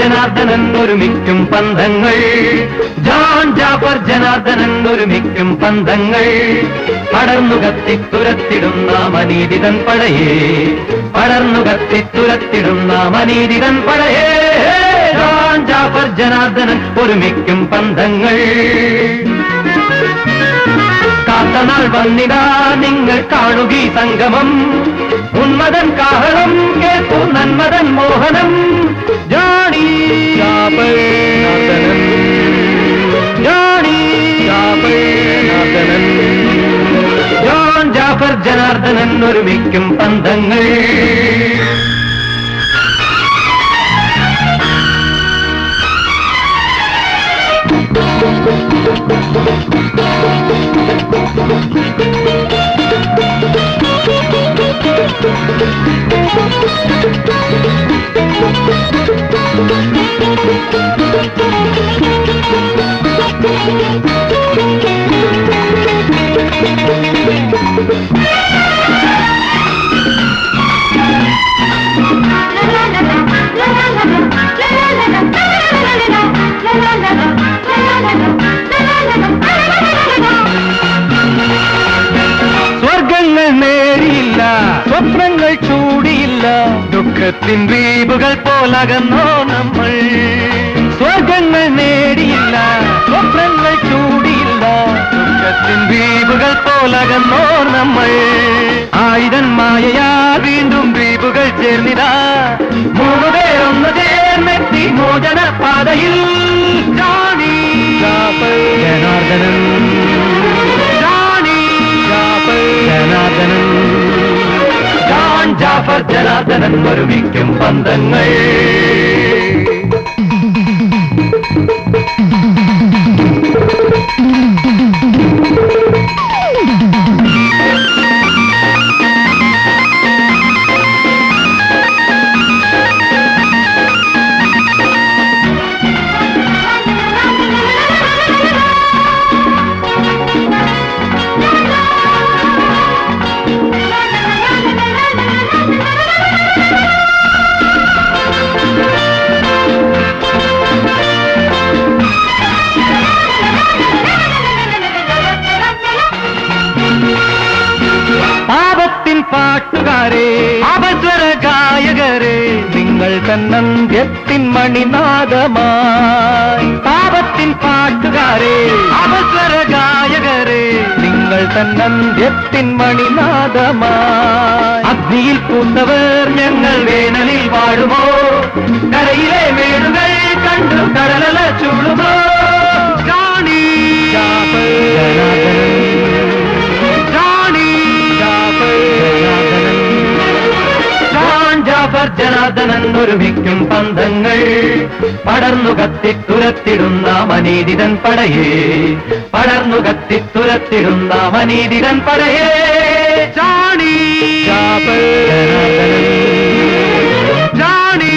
ജനാർദ്ദനൻ ഒരുമിക്കും പന്തങ്ങൾ, ജോൺ ജാഫർ ജനാർദ്ദനൻ ഒരുമിക്കും പന്തങ്ങൾ. പടർന്നു കത്തിത്തുരത്തിടുന്ന മനീതിതൻ പടയേ, പടർന്നു കത്തിത്തുരത്തിടുന്ന മനീതിതൻ പടയേ. ജോൺ ജാഫർ ജനാർദ്ദനൻ ഒരുമിക്കും പന്തങ്ങൾ. കാത്തനാൾ വന്നിടാ നിങ്ങൾ കാണുകീ സംഗമം, ഉന്മദൻ കാഹളം കേൾക്കൂ നന്മദൻ മോഹനം. Johnny Jafar Janardhanan, Johnny Jafar Janardhanan, John Jafar Janardhanan ഒരുമിക്കും പന്തങ്ങൾ. സ്വർഗങ്ങൾ നേടിയില്ല, സ്വപ്നങ്ങൾ ചൂടിയില്ല, ദുഃഖത്തിൻ ദ്വീപുകൾ പോലകന്നോ നമ്മൾ. സ്വർഗങ്ങൾ നേടിയില്ല, സ്വപ്നങ്ങൾ ചൂടിയില്ല, ദുഃഖത്തിൻ ദ്വീപുകൾ പോലകന്നോ നമ്മൾ. ആയിരം മായയാൽ വീണ്ടും ദ്വീപുകൾ ചേർന്നിടാ, മൂന്നുപേരൊന്നു ചേർന്നെത്തി മോചന പാതയിൽ. Johnny Jafar Janardhanan, Johnny Jafar Janardhanan, John Jafar Janardhanan ഒരുമിക്കും പന്തങ്ങൾ. പാട്ടുകാരെ, അപസ്വര ഗായകരെ, നിങ്ങൾ തന്നന്ത്യത്തിൻ മണിനാദമായി. പാപത്തിൻ പാട്ടുകാരെ, അപസ്വര ഗായകരെ, നിങ്ങൾ തന്നന്ത്യത്തിൻ മണിനാദമായി. അഗ്നിയിൽ പൂത്തവർ ഞങ്ങൾ വേനലിൽ വാഴുമോ, കരയിലെ മേടുകൾ കണ്ടു കടലല ചൂടുമോ. ജോണി ജാഫർ ജനാർദ്ദനൻ, ജനാർദ്ദനൻ ഒരുമിക്കും പന്തങ്ങൾ. പടർന്നു കത്തിത്തുരത്തിടുന്ന മനീതിതൻ പടയേ, പടർന്നു കത്തിത്തുരത്തിടുന്ന മനീതിതൻ പടയേ. Johnny Jafar Janardhanan, Johnny